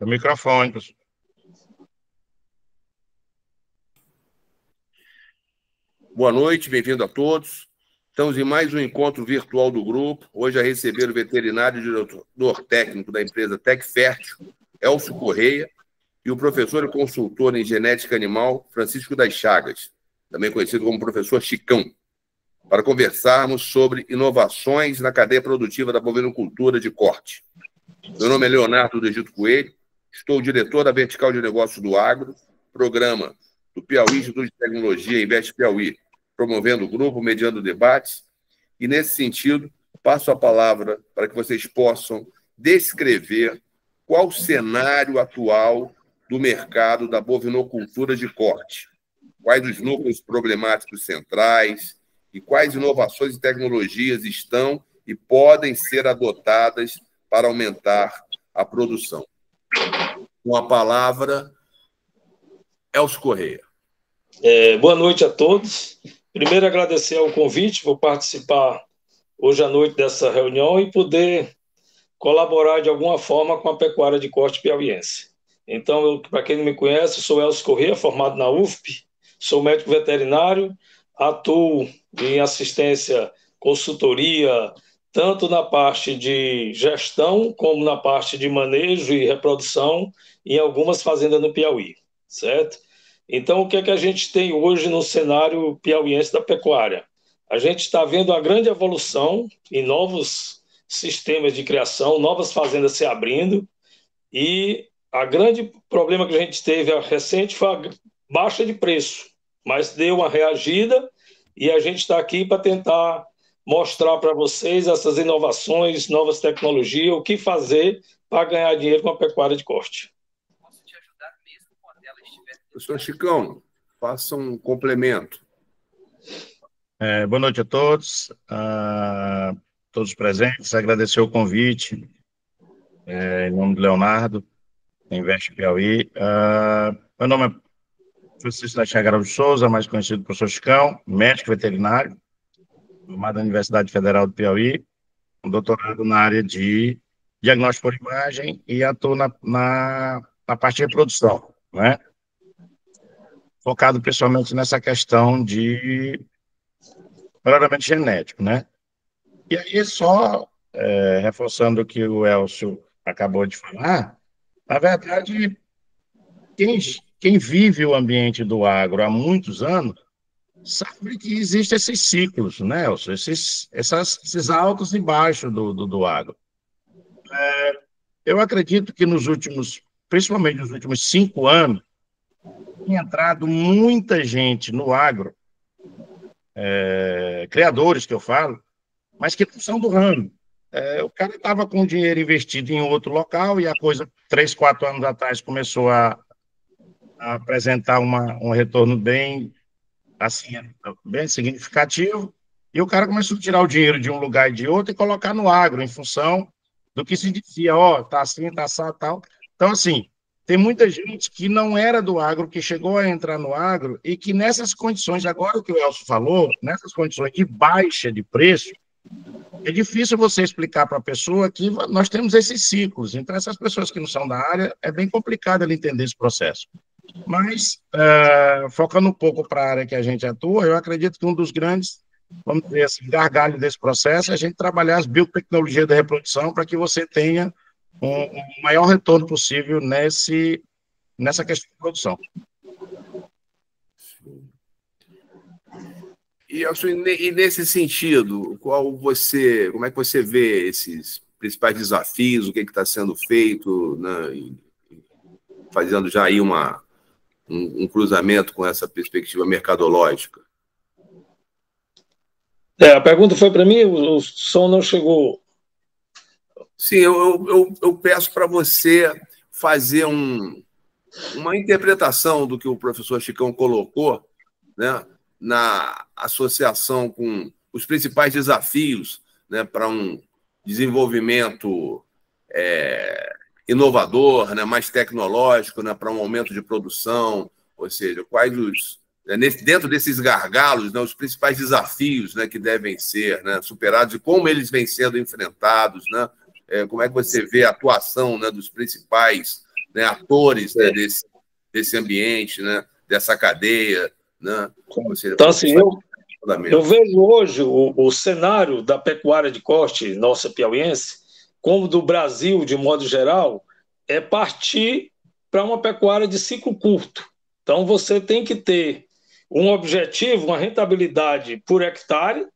O microfone, professor. Boa noite, bem-vindo a todos. Estamos em mais um encontro virtual do grupo. Hoje a receber o veterinário e diretor técnico da empresa Tecfértil, Elcio Correia, e o professor e consultor em genética animal, Francisco das Chagas, também conhecido como professor Chicão, para conversarmos sobre inovações na cadeia produtiva da bovinocultura de corte. Meu nome é Leonardo do Egito Coelho, estou diretor da Vertical de Negócios do Agro, programa do Piauí Instituto de Tecnologia Investe Piauí, promovendo o grupo, mediando debates, e, nesse sentido, passo a palavra para que vocês possam descrever qual o cenário atual do mercado da bovinocultura de corte, quais os núcleos problemáticos centrais e quais inovações e tecnologias estão e podem ser adotadas para aumentar a produção. Com a palavra, Elcio Correia. Boa noite a todos. Primeiro, agradecer ao convite por participar hoje à noite dessa reunião e poder colaborar de alguma forma com a pecuária de corte piauiense. Então, para quem não me conhece, eu sou Elcio Correia, formado na UFP, sou médico veterinário, atuo em assistência, consultoria, tanto na parte de gestão como na parte de manejo e reprodução em algumas fazendas no Piauí, certo? Então, o que é que a gente tem hoje no cenário piauiense da pecuária? A gente está vendo a grande evolução em novos sistemas de criação, novas fazendas se abrindo, e a grande problema que a gente teve recente foi a baixa de preço, mas deu uma reagida e a gente está aqui para tentar mostrar para vocês essas inovações, novas tecnologias, o que fazer para ganhar dinheiro com a pecuária de corte. Professor Chicão, faça um complemento. Boa noite a todos, todos presentes. Agradecer o convite, em nome do Leonardo, da Investe Piauí. Meu nome é Francisco da Chagas de Souza, mais conhecido por professor Chicão, médico veterinário, formado na Universidade Federal do Piauí, um doutorado na área de diagnóstico por imagem e atuo na parte de reprodução, né? Focado principalmente nessa questão de melhoramento genético, né? E aí, só reforçando o que o Elcio acabou de falar, na verdade, quem vive o ambiente do agro há muitos anos sabe que existem esses ciclos, né, Elcio? Esses altos e baixos do agro. Eu acredito que principalmente nos últimos 5 anos, tem entrado muita gente no agro, criadores que eu falo, mas que não são do ramo. O cara estava com dinheiro investido em outro local e a coisa, 3, 4 anos atrás, começou a apresentar um retorno bem, assim, bem significativo, e o cara começou a tirar o dinheiro de um lugar e de outro e colocar no agro, em função do que se dizia, tá assim, tá assado, tal. Então, assim, tem muita gente que não era do agro, que chegou a entrar no agro e que nessas condições, agora o que o Elcio falou, nessas condições de baixa de preço, é difícil você explicar para a pessoa que nós temos esses ciclos. Então, essas pessoas que não são da área, é bem complicado ele entender esse processo. Mas, focando um pouco para a área que a gente atua, eu acredito que um dos grandes, vamos dizer assim, gargalhos desse processo é a gente trabalhar as biotecnologias da reprodução para que você tenha um maior retorno possível nessa questão de produção. E nesse sentido, como é que você vê esses principais desafios, o que está sendo feito, né, fazendo já aí um cruzamento com essa perspectiva mercadológica? A pergunta foi para mim, o som não chegou. Sim, eu peço para você fazer uma interpretação do que o professor Chicão colocou, né, na associação com os principais desafios, né, para um desenvolvimento inovador, né, mais tecnológico, né, para um aumento de produção, ou seja, quais dentro desses gargalos, né, os principais desafios, né, que devem ser, né, superados e como eles vêm sendo enfrentados, né, como é que você vê a atuação, né, dos principais né, atores, né, desse ambiente, né, dessa cadeia, né? Então, assim, eu vejo hoje o cenário da pecuária de corte nossa piauiense, como do Brasil, de modo geral, é partir para uma pecuária de ciclo curto. Então, você tem que ter um objetivo, uma rentabilidade por hectare,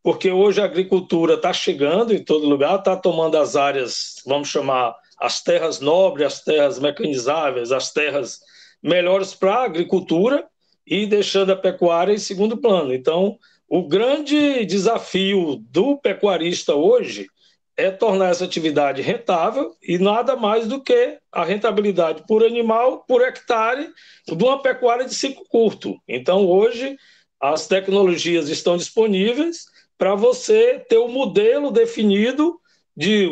porque hoje a agricultura está chegando em todo lugar, está tomando as áreas, vamos chamar, as terras nobres, as terras mecanizáveis, as terras melhores para a agricultura, e deixando a pecuária em segundo plano. Então, o grande desafio do pecuarista hoje é tornar essa atividade rentável e nada mais do que a rentabilidade por animal, por hectare, de uma pecuária de ciclo curto. Então, hoje, as tecnologias estão disponíveis para você ter o modelo definido de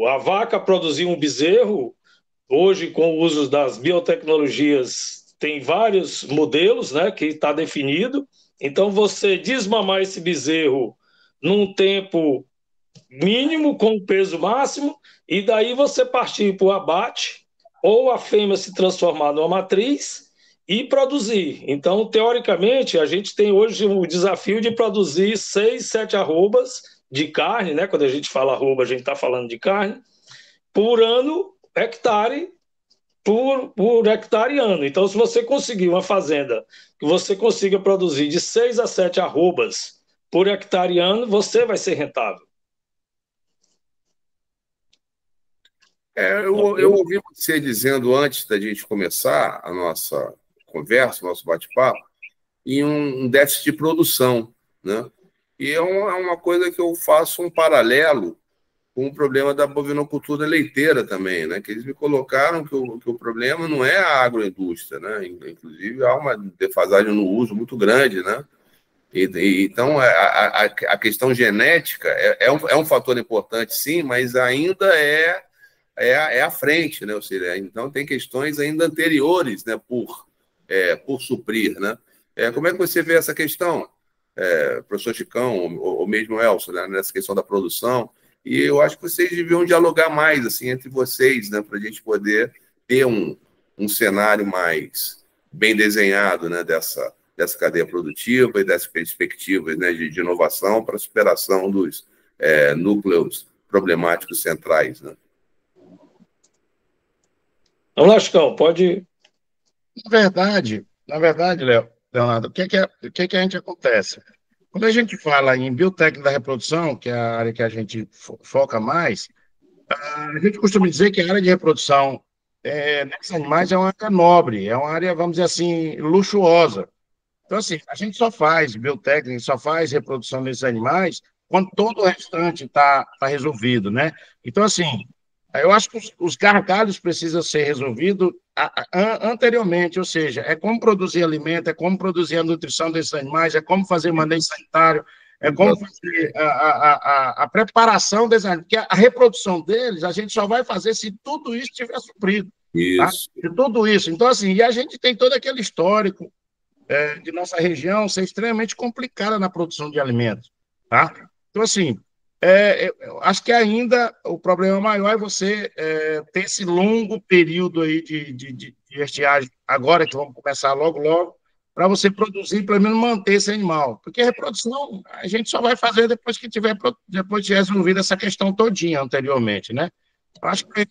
a vaca produzir um bezerro. Hoje, com o uso das biotecnologias, tem vários modelos, né, que está definido. Então, você desmamar esse bezerro num tempo mínimo, com o peso máximo, e daí você partir para o abate, ou a fêmea se transformar numa matriz e produzir. Então, teoricamente, a gente tem hoje o desafio de produzir 6, 7 arrobas de carne, né? Quando a gente fala arroba, a gente está falando de carne, por ano, hectare, por hectare ano. Então, se você conseguir uma fazenda que você consiga produzir de 6 a 7 arrobas por hectare ano, você vai ser rentável. Eu ouvi você dizendo antes da gente começar a nossa conversa, o nosso bate-papo, em um déficit de produção, né? E é uma coisa que eu faço um paralelo com o problema da bovinocultura leiteira também, né? Que eles me colocaram que o problema não é a agroindústria, né? Inclusive há uma defasagem no uso muito grande, né? Então a questão genética é um fator importante, sim, mas ainda é à frente, né? Ou seja, então tem questões ainda anteriores, né? Por suprir, né? Como é que você vê essa questão, professor Chicão, ou mesmo Elcio, né? Nessa questão da produção? E eu acho que vocês deviam dialogar mais assim entre vocês, né? Para a gente poder ter um cenário mais bem desenhado, né? Dessa cadeia produtiva e dessas perspectivas, né? de inovação para a superação dos núcleos problemáticos centrais, né? Vamos lá, Chicão, pode. Na verdade, Leonardo, o que a gente acontece? Quando a gente fala em biotécnica da reprodução, que é a área que a gente foca mais, a gente costuma dizer que a área de reprodução desses animais é uma área nobre, é uma área, vamos dizer assim, luxuosa. Então, assim, a gente só faz biotécnica, só faz reprodução desses animais quando todo o restante está resolvido, né? Então, assim, eu acho que os gargalos precisam ser resolvidos anteriormente, ou seja, é como produzir alimento, é como produzir a nutrição desses animais, é como fazer manejo sanitário, é como fazer a preparação desses animais, porque a reprodução deles a gente só vai fazer se tudo isso estiver suprido. Isso. Tá? De tudo isso. Então, assim, e a gente tem todo aquele histórico de nossa região ser extremamente complicada na produção de alimentos. Tá? Então, assim, eu acho que ainda o problema maior é você ter esse longo período aí de estiagem, agora que vamos começar logo, para você produzir, pelo menos manter esse animal. Porque a reprodução a gente só vai fazer depois de resolvida essa questão todinha anteriormente, né? Eu acho que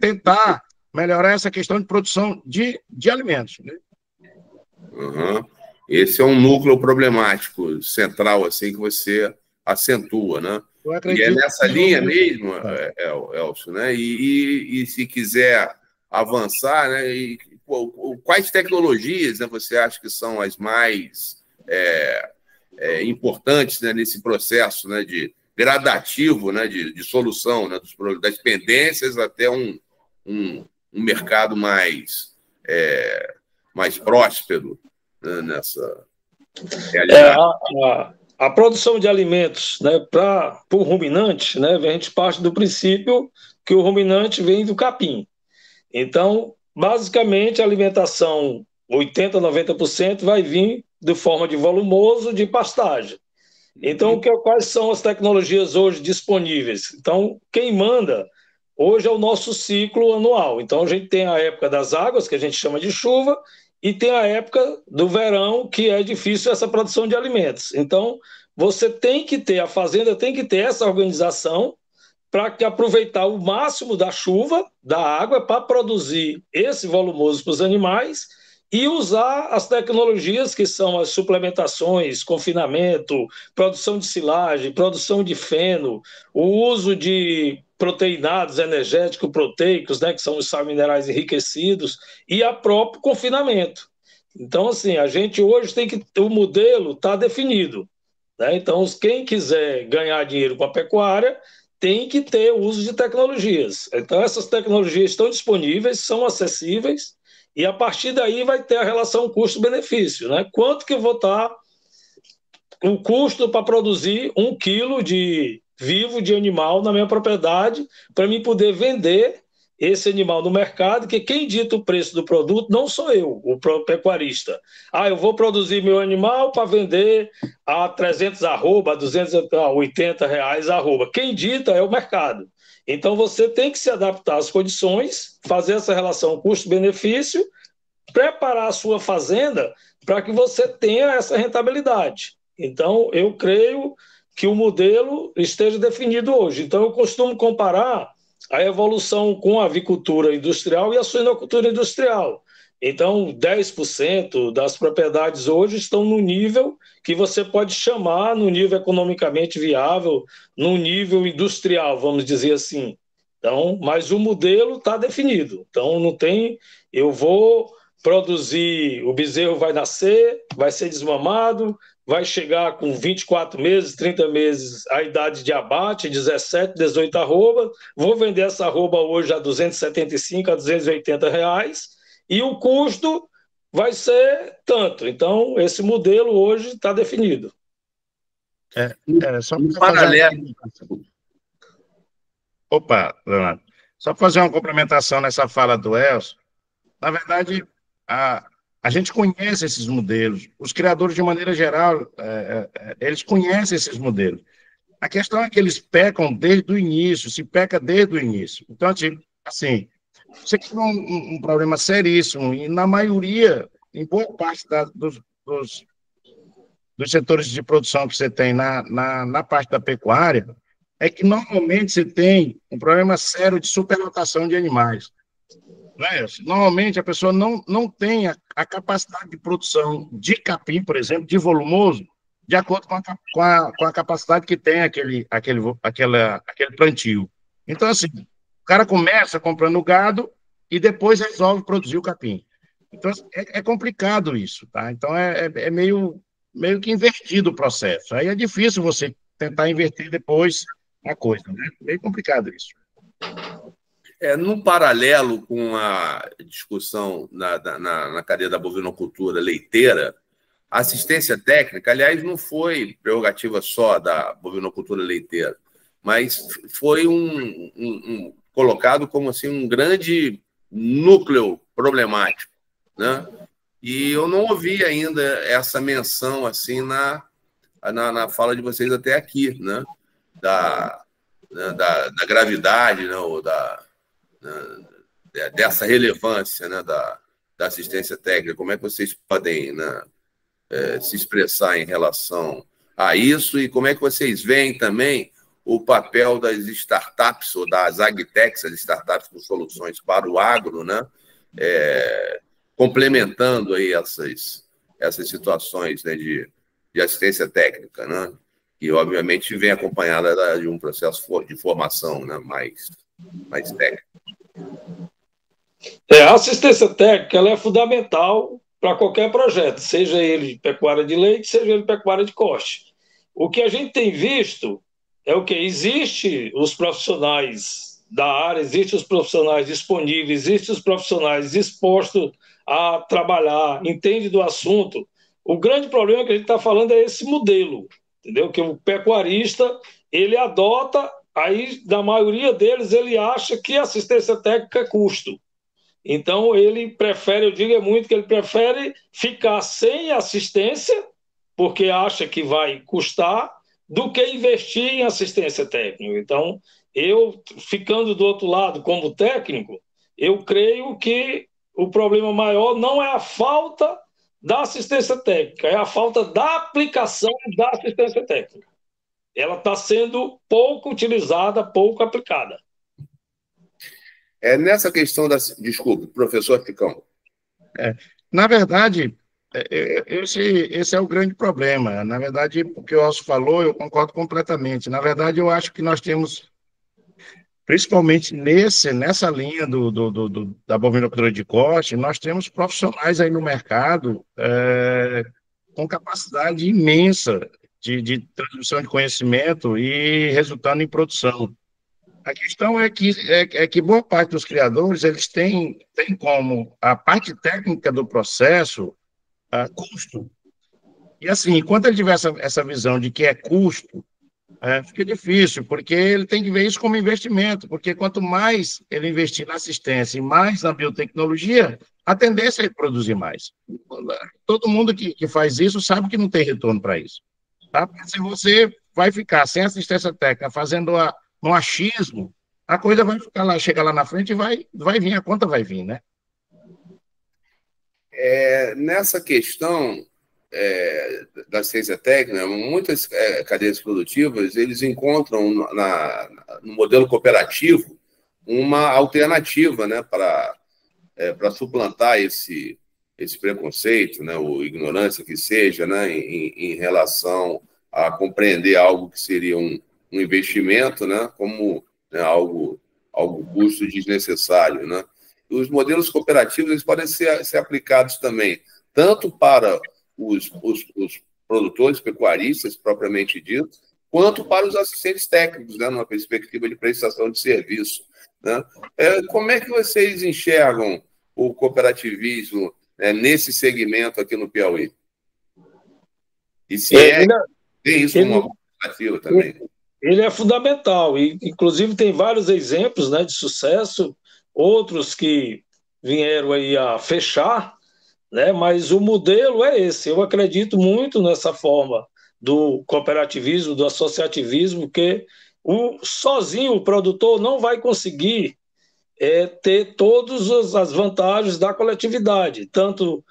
tentar melhorar essa questão de produção de alimentos, né? Uhum. Esse é um núcleo problemático central assim que você acentua, né? E é nessa linha mesmo, Elcio, né? E se quiser avançar, né? Quais tecnologias, né, você acha que são as mais importantes, né, nesse processo, né, de gradativo, né, de solução, né, das pendências até um mercado mais próspero, né, nessa realidade? A produção de alimentos, né, por ruminante, né, a gente parte do princípio que o ruminante vem do capim. Então, basicamente, a alimentação, 80%, 90%, vai vir de forma de volumoso de pastagem. Então, quais são as tecnologias hoje disponíveis? Então, quem manda hoje é o nosso ciclo anual. Então, a gente tem a época das águas, que a gente chama de chuva, e tem a época do verão, que é difícil essa produção de alimentos. Então, você tem que ter, a fazenda tem que ter essa organização para aproveitar o máximo da chuva, da água, para produzir esse volumoso para os animais e usar as tecnologias que são as suplementações, confinamento, produção de silagem, produção de feno, o uso de proteinados energéticos proteicos, né, que são os sais minerais enriquecidos, e a próprio confinamento. Então, assim, a gente hoje tem que... O modelo está definido, né? Então, quem quiser ganhar dinheiro com a pecuária tem que ter o uso de tecnologias. Então, essas tecnologias estão disponíveis, são acessíveis, e a partir daí vai ter a relação custo-benefício, né? Quanto que eu vou estar o custo para produzir 1 quilo de vivo de animal na minha propriedade, para mim poder vender esse animal no mercado, que quem dita o preço do produto não sou eu, o pecuarista. Eu vou produzir meu animal para vender a 300 arroba, a 280 reais arroba. Quem dita é o mercado. Então, você tem que se adaptar às condições, fazer essa relação custo-benefício, preparar a sua fazenda para que você tenha essa rentabilidade. Então, eu creio que o modelo esteja definido hoje. Então, eu costumo comparar a evolução com a avicultura industrial e a suinocultura industrial. Então, 10% das propriedades hoje estão no nível que você pode chamar no nível economicamente viável, no nível industrial, vamos dizer assim. Então, mas o modelo está definido. Então, não tem... Eu vou produzir, o bezerro vai nascer, vai ser desmamado, vai chegar com 24 meses, 30 meses a idade de abate, 17, 18 arroba, vou vender essa arroba hoje a 275, a 280 reais, e o custo vai ser tanto. Então, esse modelo hoje está definido. Só para fazer Opa, Leonardo. Só para fazer uma complementação nessa fala do Elcio, na verdade, a gente conhece esses modelos, os criadores, de maneira geral, eles conhecem esses modelos. A questão é que eles pecam desde o início, se peca desde o início. Então, assim, você tem um problema seríssimo, e na maioria, em boa parte dos setores de produção que você tem na parte da pecuária, é que normalmente você tem um problema sério de superlotação de animais. Normalmente a pessoa não tem a capacidade de produção de capim, por exemplo, de volumoso, de acordo com a capacidade que tem aquele plantio. Então, assim, o cara começa comprando gado e depois resolve produzir o capim. Então, é complicado isso, tá? Então, é meio que invertido o processo. Aí é difícil você tentar inverter depois a coisa, né? É meio complicado isso. Num paralelo com a discussão na cadeia da bovinocultura leiteira, a assistência técnica, aliás, não foi prerrogativa só da bovinocultura leiteira, mas foi colocado como assim, um grande núcleo problemático, né? E eu não ouvi ainda essa menção assim na fala de vocês até aqui, né? Da gravidade, né? Ou dessa relevância, né? Da assistência técnica. Como é que vocês podem, né, se expressar em relação a isso, e como é que vocês veem também o papel das startups ou das agtechs, as startups com soluções para o agro, né? Complementando aí essas situações, né, de assistência técnica, né? Que obviamente vem acompanhada de um processo de formação, né, mais técnico. A assistência técnica, ela é fundamental para qualquer projeto, seja ele pecuária de leite, seja ele pecuária de corte. O que a gente tem visto é o que existe os profissionais da área, existem os profissionais disponíveis, existem os profissionais dispostos a trabalhar, entende do assunto. O grande problema que a gente está falando é esse modelo, entendeu? Que o pecuarista, ele adota, aí, na maioria deles, ele acha que assistência técnica é custo. Então, ele prefere, eu digo muito que ele prefere ficar sem assistência, porque acha que vai custar, do que investir em assistência técnica. Então, Eu, ficando do outro lado como técnico, eu creio que o problema maior não é a falta da assistência técnica, é a falta da aplicação da assistência técnica. Ela está sendo pouco utilizada, pouco aplicada. Nessa questão da... Desculpe, professor Ficão. Na verdade, esse é o grande problema. Na verdade, o que o Elcio falou, eu concordo completamente. Na verdade, eu acho que nós temos, principalmente nessa linha da bovinocultura de corte, nós temos profissionais aí no mercado com capacidade imensa de transmissão de conhecimento e resultando em produção. A questão é que boa parte dos criadores eles têm como a parte técnica do processo custo. E assim, enquanto ele tiver essa visão de que é custo, fica difícil, porque ele tem que ver isso como investimento, porque quanto mais ele investir na assistência e mais na biotecnologia, a tendência é ele produzir mais. Todo mundo que faz isso sabe que não tem retorno para isso. Tá? Porque se você vai ficar sem assistência técnica, fazendo um achismo, a coisa vai ficar lá, chega lá na frente e vai vir, a conta vai vir, né? Nessa questão da ciência técnica, muitas cadeias produtivas, eles encontram no modelo cooperativo uma alternativa, né, para suplantar esse preconceito, né, ou ignorância que seja, né, em relação a compreender algo que seria um investimento, né, como, né, algo custo desnecessário, né? E os modelos cooperativos eles podem ser aplicados também tanto para os produtores pecuaristas propriamente dito, quanto para os assistentes técnicos, né, numa perspectiva de prestação de serviço, né? Como é que vocês enxergam o cooperativismo nesse segmento aqui no Piauí? E se tem isso como uma alternativa também? Ele é fundamental, e inclusive tem vários exemplos, né, de sucesso, outros que vieram aí a fechar, né, mas o modelo é esse. Eu acredito muito nessa forma do cooperativismo, do associativismo, que sozinho o produtor não vai conseguir ter todas as vantagens da coletividade, tanto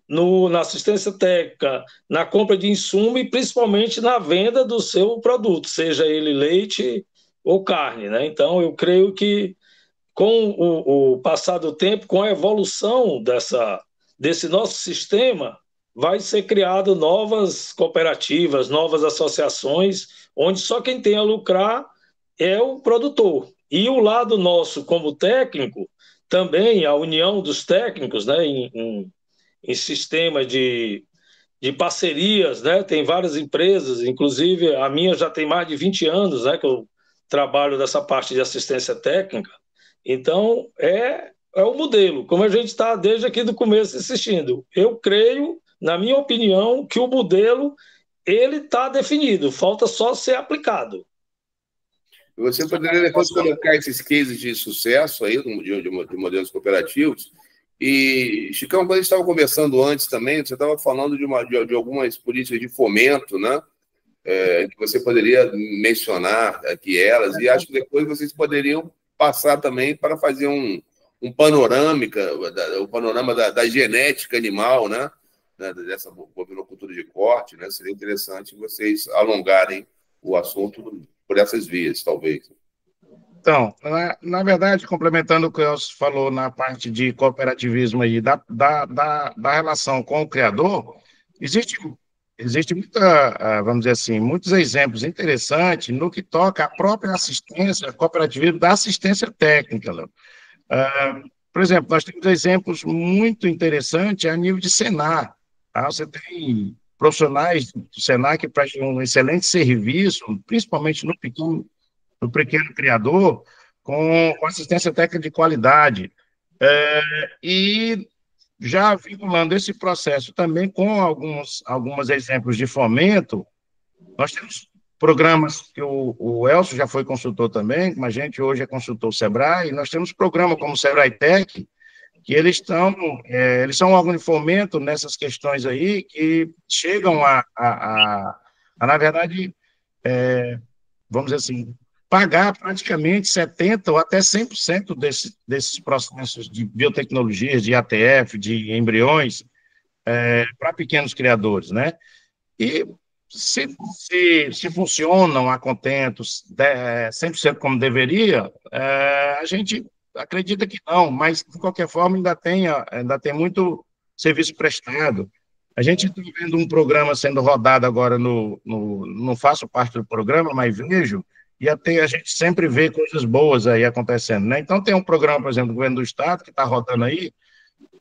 na assistência técnica, na compra de insumo e principalmente na venda do seu produto, seja ele leite ou carne, né? Então, eu creio que com o passar do tempo, com a evolução desse nosso sistema, vai ser criado novas cooperativas, novas associações, onde só quem tem a lucrar é o produtor. E o lado nosso, como técnico, também a união dos técnicos, né, em sistema de parcerias, né? Tem várias empresas, inclusive a minha já tem mais de 20 anos, né, que eu trabalho nessa parte de assistência técnica. Então, é o modelo, como a gente está desde aqui do começo assistindo. Eu creio, na minha opinião, que o modelo ele está definido, falta só ser aplicado. Você poderia depois colocar esses cases de sucesso aí de modelos cooperativos. E, Chicão, quando a gente estava conversando antes também, você estava falando de algumas políticas de fomento, né? Que você poderia mencionar aqui elas, e acho que depois vocês poderiam passar também para fazer um panorama da genética animal, né? Dessa bovinocultura de corte, né? Seria interessante vocês alongarem o assunto por essas vias, talvez. Então, na verdade, complementando o que o Elcio falou na parte de cooperativismo aí, da relação com o criador, existe muita, vamos dizer assim, muitos exemplos interessantes no que toca à própria assistência, cooperativismo da assistência técnica, Léo. Por exemplo, nós temos exemplos muito interessantes a nível de Senar. Tá? Você tem profissionais do Senar que prestam um excelente serviço, principalmente no pequeno criador, com assistência técnica de qualidade. E já vinculando esse processo também com alguns exemplos de fomento, nós temos programas que o Elcio já foi consultor também, como a gente hoje é consultor Sebrae, e nós temos programas como o Sebrae Tech, que eles são um órgão de fomento nessas questões aí, que chegam na verdade, vamos dizer assim, pagar praticamente 70% ou até 100% desses processos de biotecnologias, de ATF, de embriões, para pequenos criadores, né? E se funcionam a contento 100% como deveria, a gente acredita que não, mas, de qualquer forma, ainda tem muito serviço prestado. A gente está vendo um programa sendo rodado agora, não faço parte do programa, mas vejo, e até a gente sempre vê coisas boas aí acontecendo, né? Então, tem um programa, por exemplo, do governo do Estado, que está rodando aí,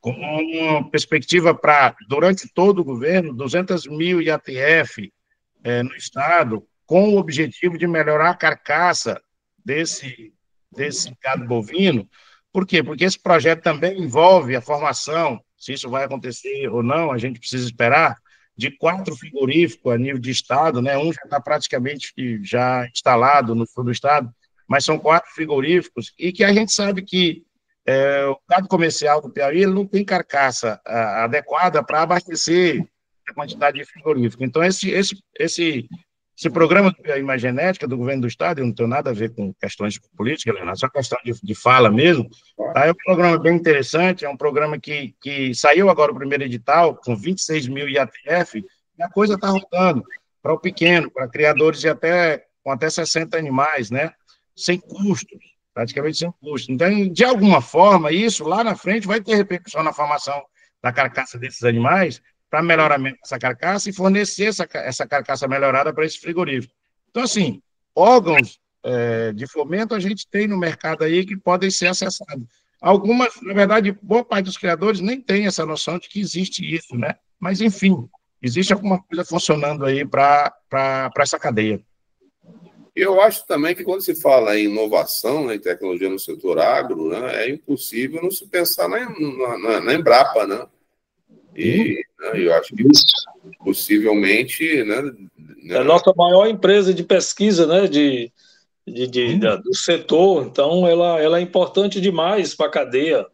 com uma perspectiva para, durante todo o governo, 200 mil IATF no Estado, com o objetivo de melhorar a carcaça desse gado bovino. Por quê? Porque esse projeto também envolve a formação, se isso vai acontecer ou não, a gente precisa esperar, de 4 frigoríficos a nível de Estado, né? Um já está praticamente já instalado no sul do Estado, mas são 4 frigoríficos, e que a gente sabe que o gado comercial do Piauí ele não tem carcaça adequada para abastecer a quantidade de frigorífico. Então, esse programa do Piauí Mais Genética, do governo do Estado, eu não tenho nada a ver com questões políticas, Leonardo, só questão de fala mesmo, tá? É um programa bem interessante, é um programa que saiu agora o primeiro edital, com 26 mil IATF, e a coisa está rodando para o pequeno, para criadores com até 60 animais, né? Sem custos, praticamente sem custo. Então, de alguma forma, isso lá na frente vai ter repercussão na formação da carcaça desses animais, para melhoramento dessa carcaça e fornecer essa carcaça melhorada para esse frigorífico. Então, assim, órgãos de fomento a gente tem no mercado aí que podem ser acessados. Algumas, na verdade, boa parte dos criadores nem tem essa noção de que existe isso, né? Mas, enfim, existe alguma coisa funcionando aí para essa cadeia. Eu acho também que quando se fala em inovação, em tecnologia no setor agro, né, é impossível não se pensar na Embrapa, né? E eu acho que possivelmente, né, é a nossa maior empresa de pesquisa, né, do setor, então ela é importante demais para a cadeia.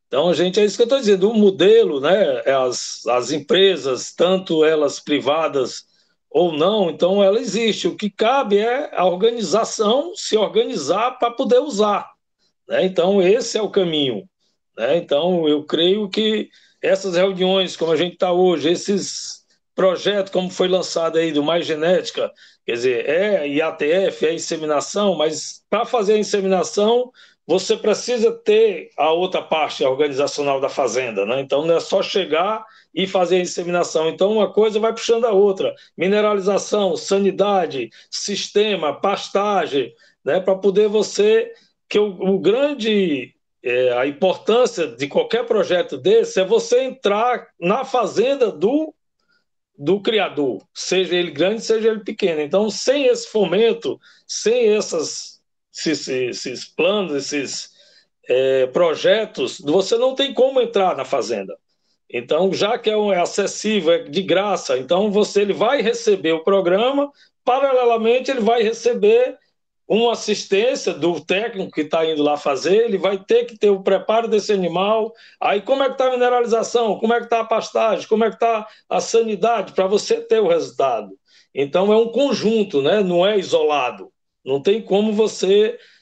Então, é isso que eu estou dizendo, o modelo, né, as empresas, tanto elas privadas ou não, então ela existe. O que cabe é a organização se organizar para poder usar, né? Então, esse é o caminho, né? Então, eu creio que essas reuniões, como a gente está hoje, esses projetos, como foi lançado aí do Mais Genética, quer dizer, IATF, é inseminação, mas para fazer a inseminação, você precisa ter a outra parte organizacional da fazenda, né? Então, não é só chegar e fazer a inseminação. Então, uma coisa vai puxando a outra. Mineralização, sanidade, sistema, pastagem, né? Para poder você... Que o grande... a importância de qualquer projeto desse é você entrar na fazenda do criador, seja ele grande, seja ele pequeno. Então, sem esse fomento, sem esses planos, esses projetos, você não tem como entrar na fazenda. Então, já que é acessível, é de graça, então ele vai receber o programa, paralelamente ele vai receber uma assistência do técnico que está indo lá fazer, ele vai ter que ter o preparo desse animal. Aí, como é que está a mineralização? Como é que está a pastagem? Como é que está a sanidade? Para você ter o resultado. Então, é um conjunto, né? Não é isolado. Não tem como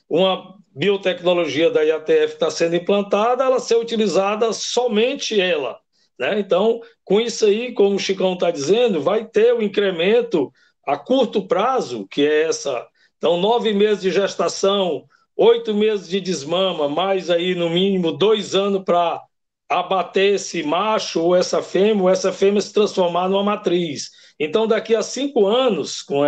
uma biotecnologia da IATF está sendo implantada, ela ser utilizada somente ela, né? Então, com isso aí, como o Chicão está dizendo, vai ter o incremento a curto prazo, que é essa... Então, 9 meses de gestação, 8 meses de desmama, mais aí, no mínimo, 2 anos para abater esse macho ou essa fêmea se transformar numa matriz. Então, daqui a 5 anos, com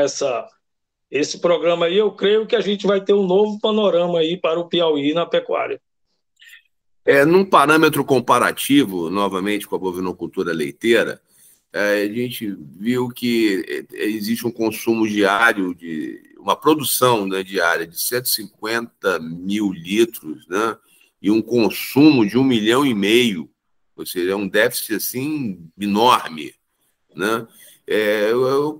esse programa aí, eu creio que a gente vai ter um novo panorama aí para o Piauí na pecuária. Num parâmetro comparativo, novamente, com a bovinocultura leiteira, a gente viu que existe um consumo diário, uma produção, né, diária de 150 mil litros, né, e um consumo de 1,5 milhão, ou seja, é um déficit assim, enorme, né?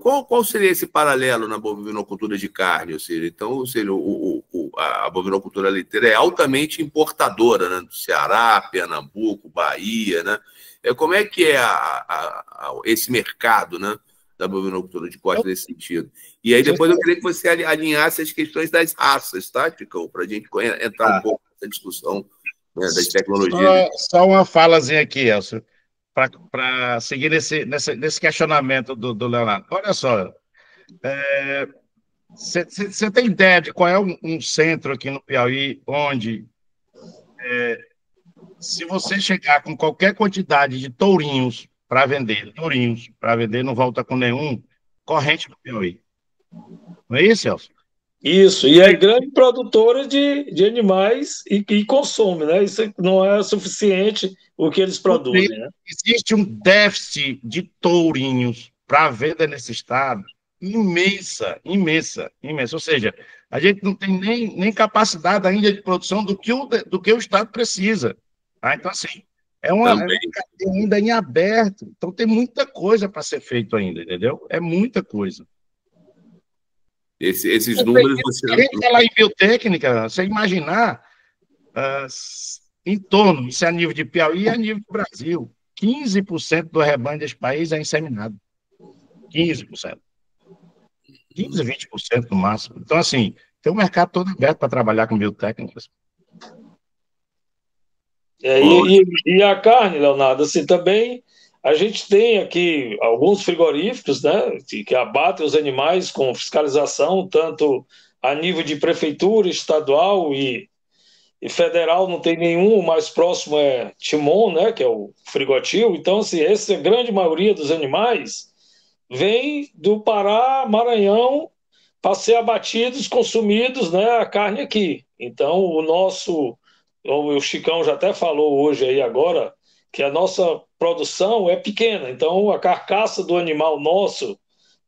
Qual seria esse paralelo na bovinocultura de carne? Ou seja, a bovinocultura leiteira é altamente importadora, né, do Ceará, Pernambuco, Bahia, né? Como é que é esse mercado, né, da bovinocultura de corte nesse sentido? E aí depois eu queria que você alinhasse as questões das raças, tá, Chicão? Para a gente entrar um pouco nessa discussão, né, das tecnologias. Só uma falazinha aqui, Elcio, para seguir nesse questionamento do Leonardo. Olha só, você tem ideia de qual é um centro aqui no Piauí onde, se você chegar com qualquer quantidade de tourinhos, não volta com nenhum, corrente do Piauí. Não é isso, Elcio? Isso, e é grande produtora de animais e consome, né? Isso não é suficiente o que eles produzem, né? Existe um déficit de tourinhos para venda nesse estado imensa. Ou seja, a gente não tem nem capacidade ainda de produção do que o estado precisa. Tá? Então, assim, é uma cadeia ainda em aberto. Então, tem muita coisa para ser feito ainda, entendeu? É muita coisa. Esses números... A gente falar em biotécnica, você imaginar em torno, isso é a nível de Piauí e a nível do Brasil, 15% do rebanho desse país é inseminado. 15%. 15%, 20% no máximo. Então, assim, tem um mercado todo aberto para trabalhar com biotécnicas. E a carne, Leonardo, assim, também a gente tem aqui alguns frigoríficos, né, que abatem os animais com fiscalização, tanto a nível de prefeitura, estadual e federal, não tem nenhum, o mais próximo é Timon, né, que é o Frigotil. Então, assim, essa grande maioria dos animais vem do Pará, Maranhão, para ser abatidos, consumidos, né, a carne aqui. Então, o Chicão já até falou hoje aí agora, que a nossa produção é pequena, então a carcaça do animal nosso,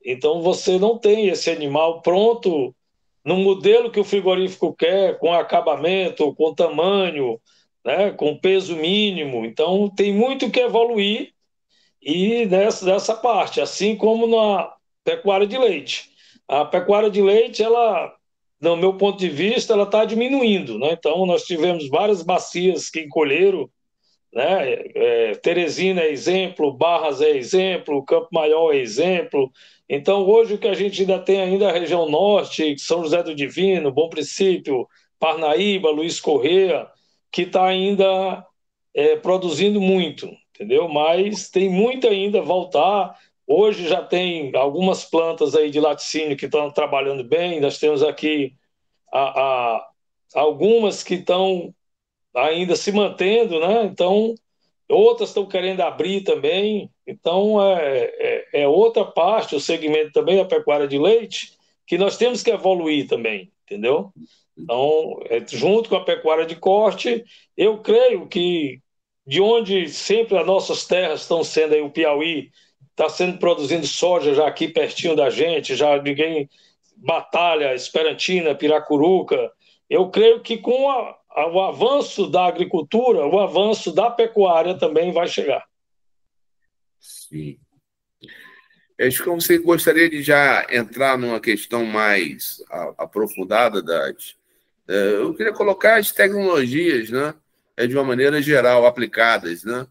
então você não tem esse animal pronto no modelo que o frigorífico quer, com acabamento, com tamanho, né, com peso mínimo. Então tem muito que evoluir e dessa parte, assim como na pecuária de leite. A pecuária de leite, ela, no meu ponto de vista, ela está diminuindo, né? Então nós tivemos várias bacias que encolheram, né? Teresina é exemplo, Barras é exemplo, Campo Maior é exemplo. Então, hoje o que a gente ainda tem ainda é a região norte, São José do Divino, Bom Princípio, Parnaíba, Luiz Correia, que está ainda produzindo muito, entendeu? Mas tem muito ainda a voltar. Hoje já tem algumas plantas aí de laticínio que estão trabalhando bem, nós temos aqui algumas que estão ainda se mantendo, né? Então, outras estão querendo abrir também. Então, é outra parte, o segmento também da pecuária de leite, que nós temos que evoluir também, entendeu? Então, junto com a pecuária de corte, eu creio que de onde sempre as nossas terras estão sendo aí, o Piauí está sendo produzindo soja já aqui pertinho da gente, já ninguém batalha, Esperantina, Piracuruca. Eu creio que com o avanço da agricultura, o avanço da pecuária também vai chegar. Sim. Acho que você gostaria de já entrar numa questão mais aprofundada eu queria colocar as tecnologias, né, de uma maneira geral, aplicadas, né,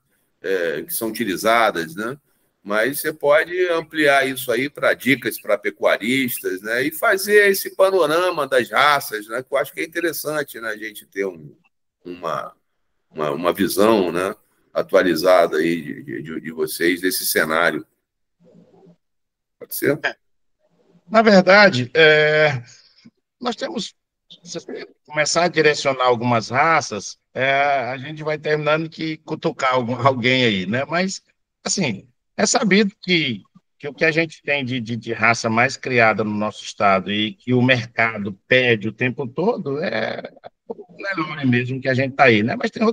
que são utilizadas, né, mas você pode ampliar isso aí para dicas para pecuaristas, né, e fazer esse panorama das raças, né, que eu acho que é interessante, né, a gente ter uma visão, né, atualizada aí de vocês desse cenário. Pode ser? Na verdade, nós temos, se você começar a direcionar algumas raças, a gente vai terminando que cutucar alguém aí, né? Mas, assim, é sabido que o que a gente tem de raça mais criada no nosso estado e que o mercado pede o tempo todo é o melhor mesmo que a gente está aí, né? Mas tem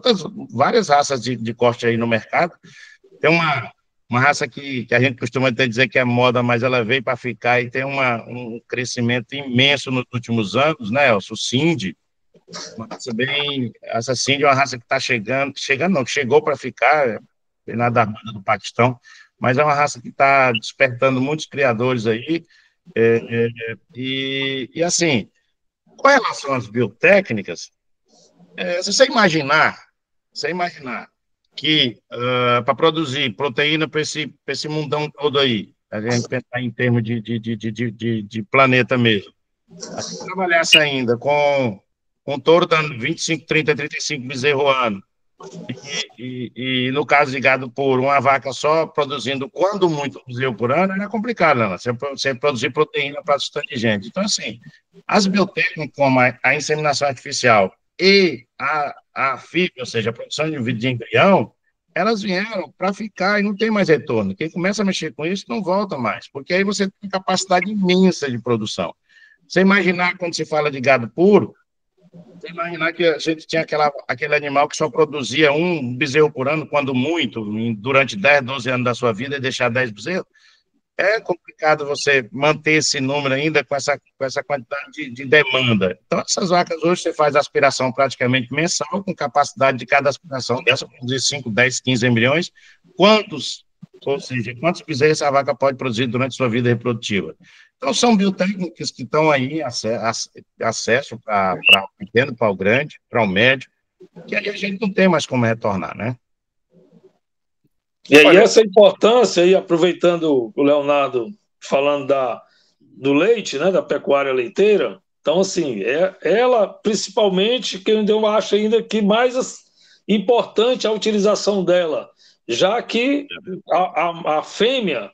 várias raças de corte aí no mercado. Tem uma raça que a gente costuma até dizer que é moda, mas ela veio para ficar e tem um crescimento imenso nos últimos anos, né, Elcio? O Sindhi, essa Sindhi é uma raça que está chegando não, que chegou para ficar, vem lá da banda do Paquistão, mas é uma raça que está despertando muitos criadores aí, e assim, com relação às biotécnicas, se você imaginar que para produzir proteína para esse mundão todo aí, a gente pensar em termos de planeta mesmo. Se trabalhasse ainda com touro dando 25, 30, 35 bezerros ano, e no caso de gado puro, uma vaca só produzindo, quando muito, bezerro por ano, era complicado, né? Você produzir proteína para bastante gente. Então, assim, as biotécnicas, como a inseminação artificial e a FIV, ou seja, a produção de embrião, elas vieram para ficar e não tem mais retorno. Quem começa a mexer com isso não volta mais, porque aí você tem capacidade imensa de produção. Você imaginar, quando se fala de gado puro, você imaginar que a gente tinha aquele animal que só produzia um bezerro por ano, quando muito, durante 10, 12 anos da sua vida, e deixar 10 bezerros? É complicado você manter esse número ainda com essa quantidade de demanda. Então, essas vacas hoje você faz aspiração praticamente mensal, com capacidade de cada aspiração dessa produzir 5, 10, 15 embriões. Ou seja, quantos bezerros essa vaca pode produzir durante sua vida reprodutiva? Então, são biotécnicas que estão aí, acesso para o pequeno, para o grande, para o médio, que aí a gente não tem mais como retornar, né? E aí essa importância, aí, aproveitando o Leonardo falando do leite, né, da pecuária leiteira, então, assim, ela, principalmente, que eu acho ainda que mais importante a utilização dela, já que a fêmea,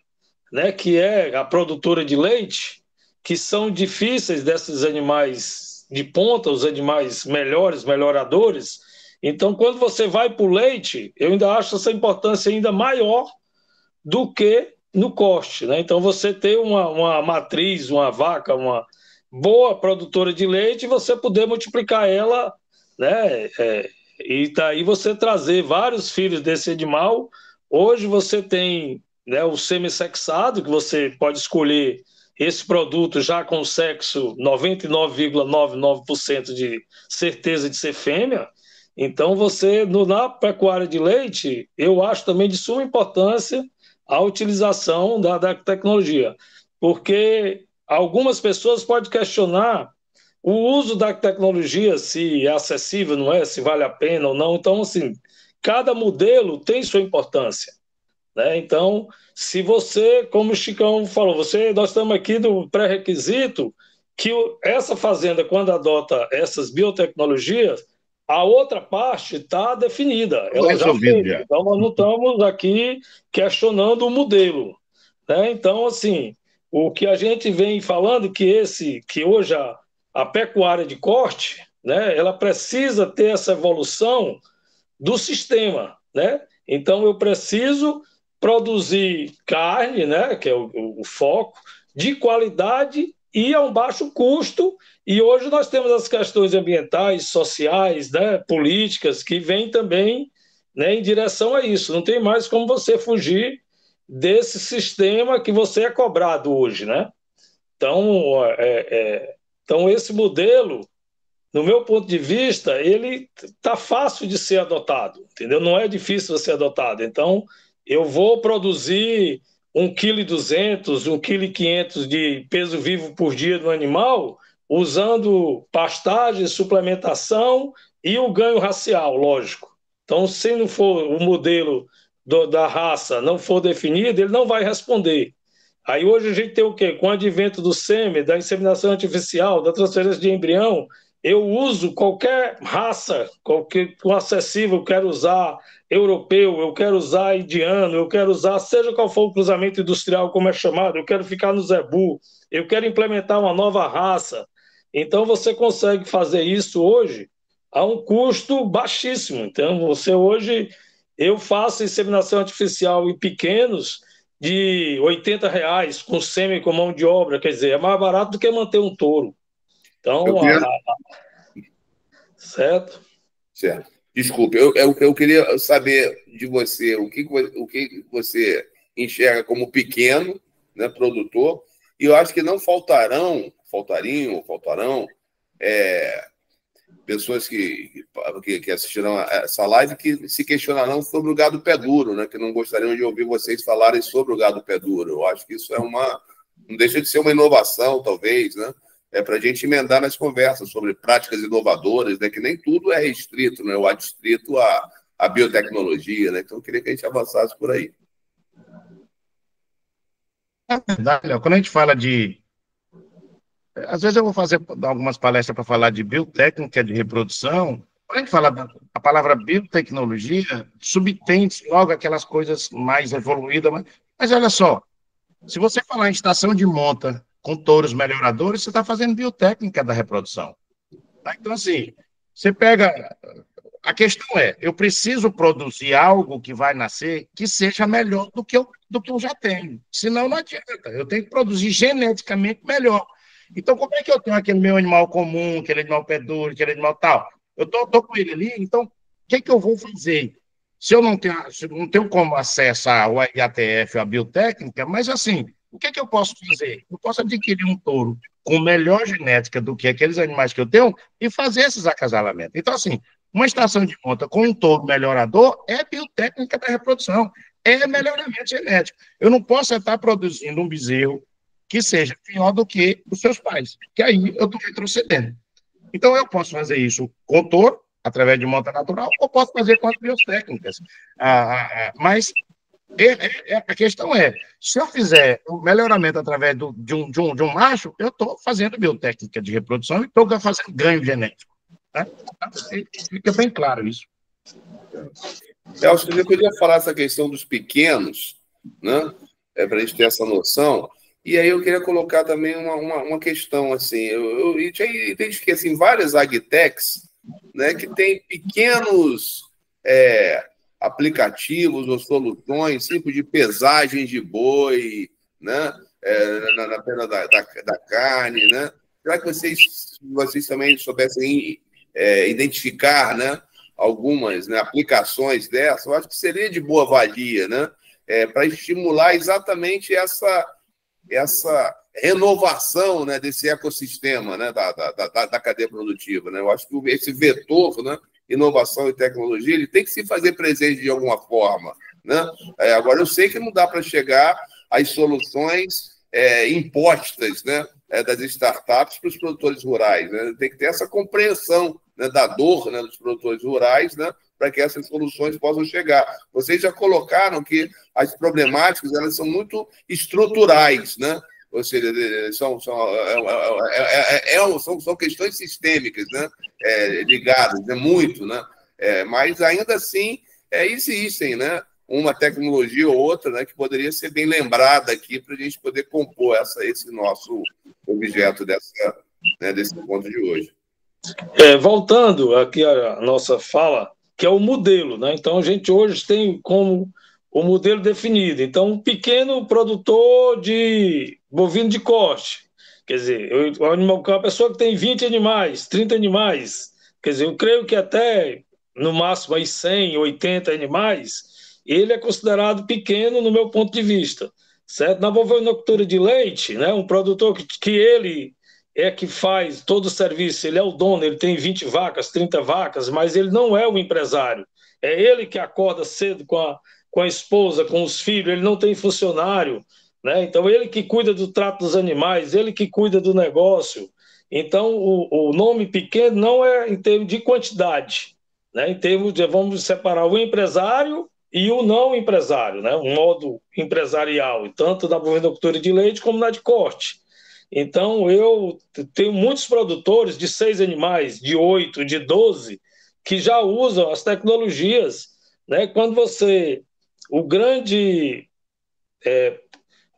né, que é a produtora de leite, que são difíceis desses animais de ponta, os animais melhoradores. Então, quando você vai para o leite, eu ainda acho essa importância ainda maior do que no corte, né? Então, você ter uma matriz, uma vaca, uma boa produtora de leite, você poder multiplicar ela, né? E daí você trazer vários filhos desse animal. Hoje você tem, né, o semissexado, que você pode escolher esse produto já com sexo 99,99% de certeza de ser fêmea. Então, você, na pecuária de leite, eu acho também de suma importância a utilização da tecnologia, porque algumas pessoas podem questionar o uso da tecnologia, se é acessível, não é, se vale a pena ou não. Então, assim, cada modelo tem sua importância, né? Então, se você, como o Chicão falou, nós estamos aqui do pré-requisito que essa fazenda, quando adota essas biotecnologias, a outra parte está definida, ela já fez. Então, nós não estamos aqui questionando o modelo, né? Então, assim, o que a gente vem falando que hoje a pecuária de corte, né, ela precisa ter essa evolução do sistema, né? Então, eu preciso produzir carne, né, que é o foco, de qualidade e a um baixo custo. E hoje nós temos as questões ambientais, sociais, né, políticas, que vêm também, né, em direção a isso. Não tem mais como você fugir desse sistema que você é cobrado hoje, né? Então, então esse modelo, no meu ponto de vista, ele está fácil de ser adotado, entendeu? Não é difícil ser adotado. Então, eu vou produzir 1,2 kg, 1,5 kg de peso vivo por dia do animal, usando pastagem, suplementação e o ganho racial, lógico. Então, se não for o modelo da raça não for definido, ele não vai responder. Aí hoje a gente tem o quê? Com o advento do sêmen, da inseminação artificial, da transferência de embrião, eu uso qualquer raça, qualquer acessível, eu quero usar europeu, eu quero usar indiano, eu quero usar, seja qual for o cruzamento industrial, como é chamado, eu quero ficar no zebu, eu quero implementar uma nova raça. Então você consegue fazer isso hoje a um custo baixíssimo. Então você hoje, eu faço inseminação artificial em pequenos de R$ 80 com sêmen com mão de obra, quer dizer, é mais barato do que manter um touro. Então, certo? Certo. Desculpe, eu queria saber de você o que você enxerga como pequeno, né, produtor, e eu acho que não faltarão pessoas que assistirão a essa live que se questionarão sobre o gado pé duro, né, que não gostariam de ouvir vocês falarem sobre o gado pé duro. Eu acho que isso não deixa de ser uma inovação, talvez, né? Para a gente emendar nas conversas sobre práticas inovadoras, né, que nem tudo é restrito, né, ou adstrito à biotecnologia. Né? Então, eu queria que a gente avançasse por aí. Na verdade, Léo, quando a gente fala de. Às vezes eu vou dar algumas palestras para falar de biotécnica de reprodução. Quando a gente fala a palavra biotecnologia, subtende logo aquelas coisas mais evoluídas. Mas olha só, se você falar em estação de monta com touros melhoradores, você está fazendo biotécnica da reprodução. Tá? Então, assim, você pega. A questão é, eu preciso produzir algo que vai nascer que seja melhor do que eu já tenho. Senão não adianta. Eu tenho que produzir geneticamente melhor. Então, como é que eu tenho aquele meu animal comum, aquele animal pé duro, aquele animal tal? Eu tô com ele ali, então, o que que eu vou fazer? Se eu não tenho como acessar o IATF, a biotécnica, mas assim, o que que eu posso fazer? Eu posso adquirir um touro com melhor genética do que aqueles animais que eu tenho e fazer esses acasalamentos. Então, assim, uma estação de monta com um touro melhorador é biotécnica da reprodução, é melhoramento genético. Eu não posso estar produzindo um bezerro que seja pior do que os seus pais, que aí eu estou retrocedendo. Então, eu posso fazer isso com touro, através de monta natural, ou posso fazer com as biotécnicas. Mas a questão é, se eu fizer o melhoramento através de um macho, eu estou fazendo biotécnica de reprodução e estou fazendo ganho genético. Tá? Fica bem claro isso. Elcio, eu queria falar essa questão dos pequenos, né? Para a gente ter essa noção. E aí eu queria colocar também uma questão, assim, eu identifiquei assim, várias agtechs, né, que tem pequenos aplicativos ou soluções, tipo de pesagem de boi, né, na pena da carne, né? Será que vocês também soubessem identificar, né, algumas, né, aplicações dessas? Eu acho que seria de boa valia, né, para estimular exatamente essa renovação, né, desse ecossistema, né, da cadeia produtiva. Né? Eu acho que esse vetor, né, inovação e tecnologia, ele tem que se fazer presente de alguma forma. Né? Agora, eu sei que não dá para chegar às soluções impostas, né, das startups para os produtores rurais. Né? Tem que ter essa compreensão, né, da dor, né, dos produtores rurais, né, para que essas soluções possam chegar. Vocês já colocaram que as problemáticas elas são muito estruturais, né? Ou seja, são questões sistêmicas, né? Ligadas, né? Muito, né? Mas ainda assim existem, né? Uma tecnologia ou outra, né, que poderia ser bem lembrada aqui para a gente poder compor esse nosso objeto desse ponto de hoje. Voltando aqui à nossa fala, que é o modelo, né? Então, a gente hoje tem como o modelo definido. Então, um pequeno produtor de bovino de corte, quer dizer, uma pessoa que tem 20 animais, 30 animais, quer dizer, eu creio que até, no máximo, aí 100, 80 animais, ele é considerado pequeno no meu ponto de vista, certo? Na bovinocultura de leite, né, um produtor que ele que faz todo o serviço, ele é o dono, ele tem 20 vacas, 30 vacas, mas ele não é o empresário. É ele que acorda cedo com a esposa, com os filhos, ele não tem funcionário, né? Então, ele que cuida do trato dos animais, ele que cuida do negócio. Então, o nome pequeno não é em termos de quantidade, né? Em termos de, vamos separar o empresário e o não empresário, né? Um modo empresarial, tanto na bovinocultura de leite como na de corte. Então, eu tenho muitos produtores de 6 animais, de 8, de 12, que já usam as tecnologias, né? Quando você... O grande...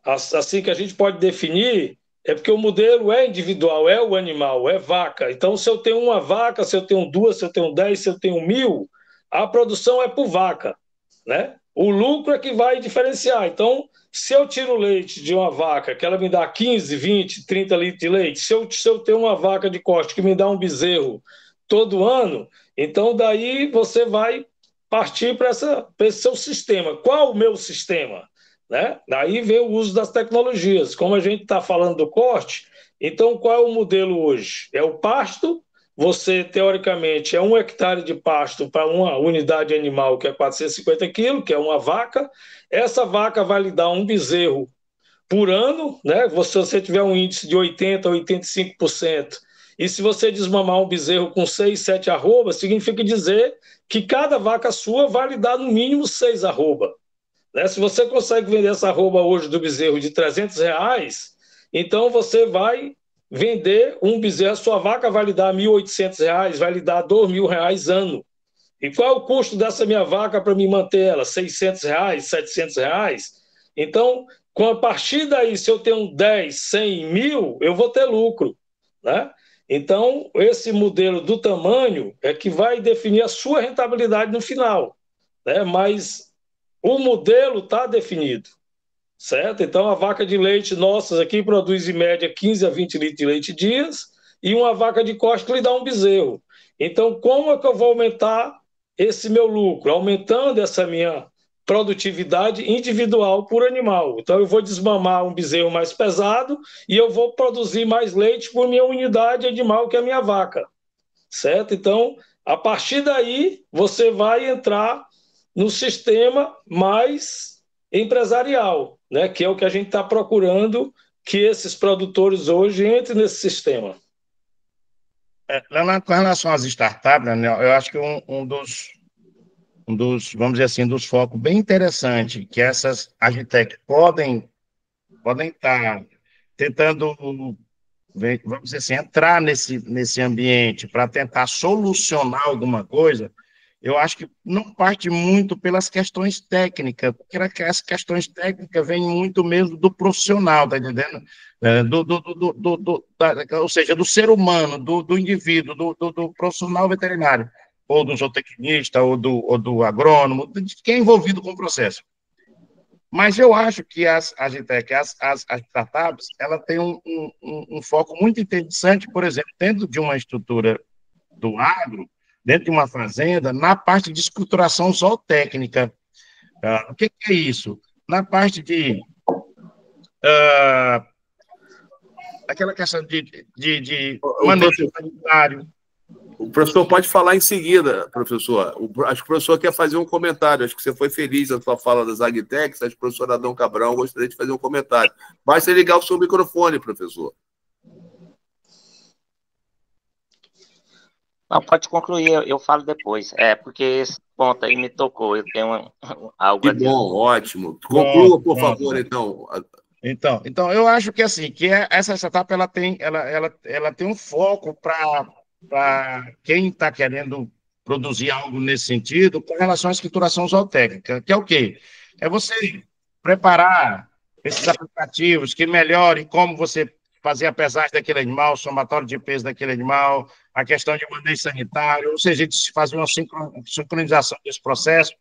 assim que a gente pode definir é porque o modelo é individual, é o animal, é vaca. Então, se eu tenho uma vaca, se eu tenho 2, se eu tenho 10, se eu tenho 1.000, a produção é por vaca, né? O lucro é que vai diferenciar. Então, se eu tiro o leite de uma vaca, que ela me dá 15, 20, 30 litros de leite, se eu tenho uma vaca de corte que me dá um bezerro todo ano, então daí você vai partir para esse seu sistema. Qual o meu sistema? Né? Daí vem o uso das tecnologias. Como a gente está falando do corte, então qual é o modelo hoje? É o pasto. Você, teoricamente, é 1 hectare de pasto para uma unidade animal, que é 450 quilos, que é uma vaca. Essa vaca vai lhe dar um bezerro por ano, né? Se você tiver um índice de 80% a 85%, e se você desmamar um bezerro com 6, 7 arrobas, significa dizer que cada vaca sua vai lhe dar no mínimo 6 arrobas. né? Se você consegue vender essa arroba hoje do bezerro de R$ 300, então você vai vender um bezerro, a sua vaca vai lhe dar R$ 1.800, vai lhe dar R$ 2.000 ano. E qual é o custo dessa minha vaca para me manter ela? R$ 600, R$ 700? Então, com a partir daí, se eu tenho 10, 100 mil, eu vou ter lucro, né? Então, esse modelo do tamanho é que vai definir a sua rentabilidade no final, né? Mas o modelo está definido, certo? Então, a vaca de leite nossas aqui produz em média 15 a 20 litros de leite dias e uma vaca de corte lhe dá um bezerro. Então, como é que eu vou aumentar esse meu lucro? Aumentando essa minha produtividade individual por animal. Então, eu vou desmamar um bezerro mais pesado e eu vou produzir mais leite por minha unidade animal, que é a minha vaca, certo? Então, a partir daí, você vai entrar no sistema mais empresarial, né? Que é o que a gente está procurando que esses produtores hoje entrem nesse sistema. Com relação às startups, né, eu acho que um dos, vamos dizer assim, dos focos bem interessante que essas agritech podem estar tentando, vamos dizer assim, entrar nesse ambiente para tentar solucionar alguma coisa. Eu acho que não parte muito pelas questões técnicas, porque as questões técnicas vêm muito mesmo do profissional, tá entendendo? Ou seja, do ser humano, do indivíduo, do profissional veterinário, ou do zootecnista, ou do agrônomo, de quem é envolvido com o processo. Mas eu acho que as startups, ela tem um foco muito interessante, por exemplo, dentro de uma estrutura do agro, dentro de uma fazenda, na parte de escrituração zootécnica. O que é isso? Na parte de aquela questão de manejo sanitário. O professor pode falar em seguida, professor. Acho que o professor quer fazer um comentário. Acho que você foi feliz na sua fala das agritechs. Acho que o professor Adão Cabral gostaria de fazer um comentário. Basta ligar o seu microfone, professor. Não, pode concluir, eu falo depois. Porque esse ponto aí me tocou, eu tenho algo a dizer. Que bom, ótimo. Conclua, por favor, então. Então, eu acho que assim, que essa startup ela tem um foco para quem está querendo produzir algo nesse sentido com relação à escrituração zootécnica, que é o quê? É você preparar esses aplicativos que melhorem como você fazer a pesagem daquele animal, o somatório de peso daquele animal, a questão de manejo sanitário, ou seja, de se fazer uma sincronização desse processo.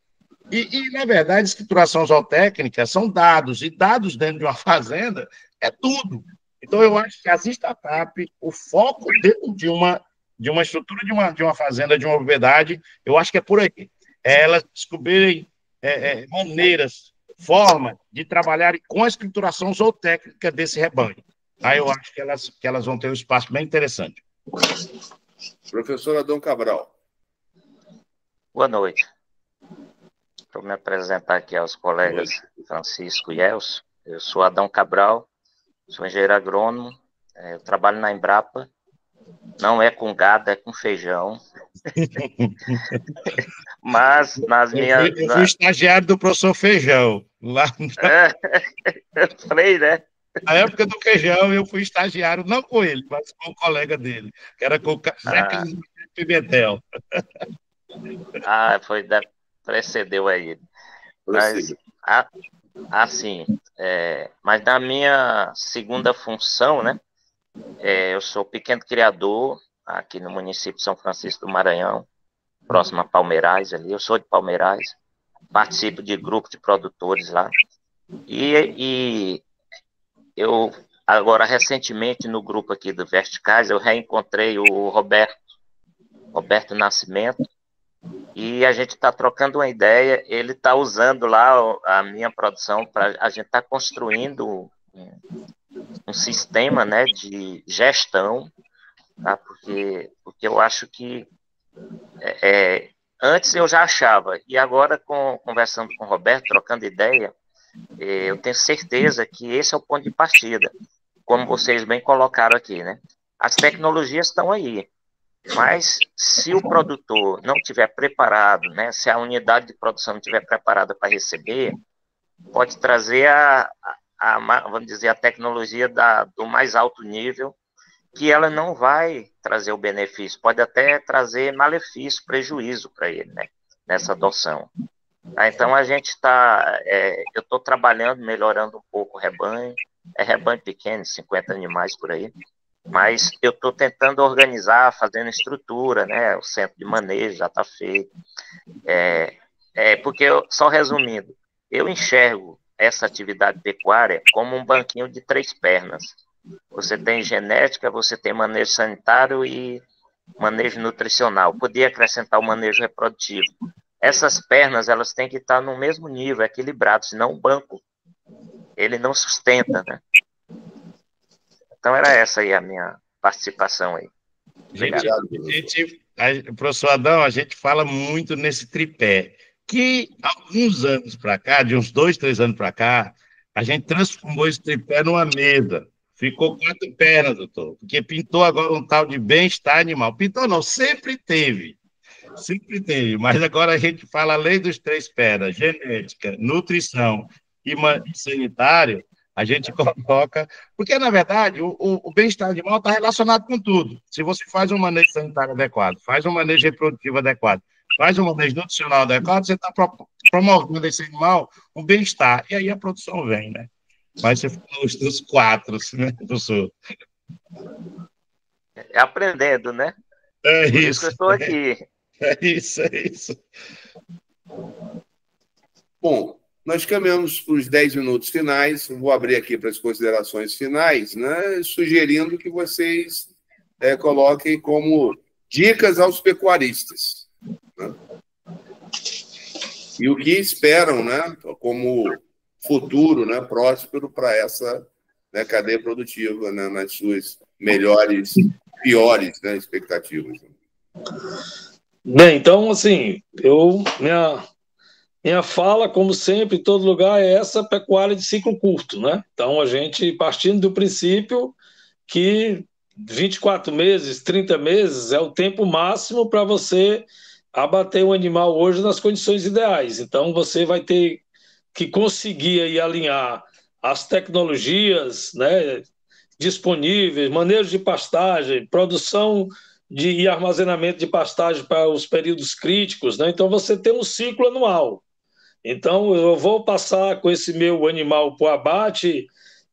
Na verdade, escrituração zootécnica são dados, e dados dentro de uma fazenda é tudo. Então, eu acho que as startups, o foco dentro de uma estrutura de uma fazenda, de uma propriedade, eu acho que é por aí. É elas descobrirem maneiras, formas de trabalharem com a escrituração zootécnica desse rebanho. Aí eu acho que elas vão ter um espaço bem interessante. Professor Adão Cabral. Boa noite. Para me apresentar aqui aos colegas Francisco e Elcio, eu sou Adão Cabral, sou engenheiro agrônomo, eu trabalho na Embrapa, não é com gado, é com feijão. Mas nas minhas... Eu fui estagiário do professor Feijão. Lá eu falei, né? Na época do feijão, eu fui estagiário, não com ele, mas com o colega dele, que era com o Zé Pimentel. Precedeu aí. Mas, assim, mas na minha segunda função, né, eu sou pequeno criador aqui no município de São Francisco do Maranhão, próximo a Palmeirais ali, eu sou de Palmeirais, participo de grupo de produtores lá, e eu, agora, recentemente, no grupo aqui do Verticais, eu reencontrei o Roberto Nascimento, e a gente está trocando uma ideia, ele está usando lá a minha produção, a gente está construindo um sistema, né, de gestão, tá? Porque eu acho que antes eu já achava, e agora conversando com o Roberto, trocando ideia, eu tenho certeza que esse é o ponto de partida, como vocês bem colocaram aqui, né? As tecnologias estão aí, mas se o produtor não estiver preparado, né, se a unidade de produção não estiver preparada para receber, pode trazer vamos dizer, a tecnologia do mais alto nível, que ela não vai trazer o benefício, pode até trazer malefício, prejuízo para ele, né, nessa adoção. Então, a gente eu estou trabalhando, melhorando um pouco o rebanho, é rebanho pequeno, 50 animais por aí, mas eu estou tentando organizar, fazendo estrutura, né, o centro de manejo já está feito, porque, só resumindo, eu enxergo essa atividade pecuária como um banquinho de 3 pernas. Você tem genética, você tem manejo sanitário e manejo nutricional. Podia acrescentar o manejo reprodutivo. Essas pernas, elas têm que estar no mesmo nível, equilibrado, senão o banco, ele não sustenta, né? Então, era essa aí a minha participação aí. Obrigado. Professor Adão, a gente fala muito nesse tripé, que alguns anos para cá, de uns 2, 3 anos para cá, a gente transformou esse tripé numa mesa. Ficou 4 pernas, doutor, porque pintou agora um tal de bem-estar animal. Pintou não, sempre teve, mas agora a gente fala além dos 3 pernas, genética, nutrição e sanitário, a gente coloca, porque na verdade o bem-estar animal está relacionado com tudo. Se você faz um manejo sanitário adequado, faz um manejo reprodutivo adequado, faz um manejo nutricional adequado, você está promovendo esse animal um bem-estar, e aí a produção vem, né? Mas você falou dos 4, né, professor? Aprendendo, né? É Por isso que eu estou aqui. É isso. Bom, nós caminhamos para os 10 minutos finais. Vou abrir aqui para as considerações finais, né, sugerindo que vocês coloquem como dicas aos pecuaristas, né? E o que esperam, né, como futuro, né, próspero para essa, né, cadeia produtiva, né, nas suas melhores, piores, né, expectativas. Bem, então, assim, minha fala, como sempre, em todo lugar, é essa pecuária de ciclo curto, né? Então, a gente, partindo do princípio que 24 meses, 30 meses é o tempo máximo para você abater um animal hoje nas condições ideais. Então, você vai ter que conseguir aí alinhar as tecnologias, né, disponíveis, manejo de pastagem, produção e armazenamento de pastagem para os períodos críticos, né? Então, você tem um ciclo anual. Então, eu vou passar com esse meu animal para o abate,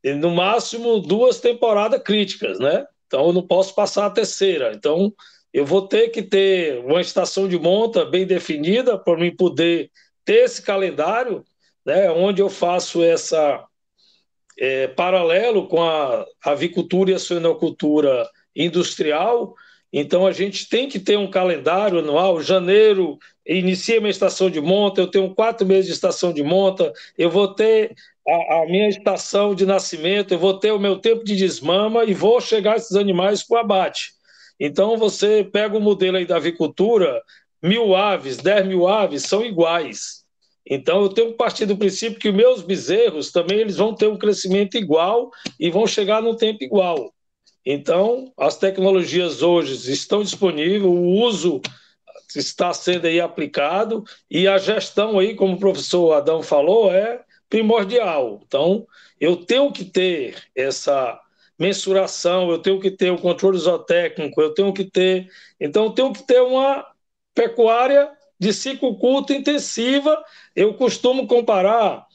no máximo 2 temporadas críticas, né? Então, eu não posso passar a terceira. Então, eu vou ter que ter uma estação de monta bem definida para mim poder ter esse calendário, né? Onde eu faço essa paralelo com a avicultura e a suinocultura industrial. Então, a gente tem que ter um calendário anual. Janeiro, inicia minha estação de monta, eu tenho 4 meses de estação de monta, eu vou ter a minha estação de nascimento, eu vou ter o meu tempo de desmama e vou chegar esses animais para o abate. Então, você pega o modelo aí da avicultura, 1.000 aves, 10.000 aves são iguais. Então, eu tenho que partir do princípio que os meus bezerros também eles vão ter um crescimento igual e vão chegar no tempo igual. Então, as tecnologias hoje estão disponíveis, o uso está sendo aí aplicado e a gestão aí, como o professor Adão falou, é primordial. Então, eu tenho que ter essa mensuração, eu tenho que ter o controle zootécnico, eu tenho que ter... Então, eu tenho que ter uma pecuária de ciclo curto intensiva. Eu costumo comparar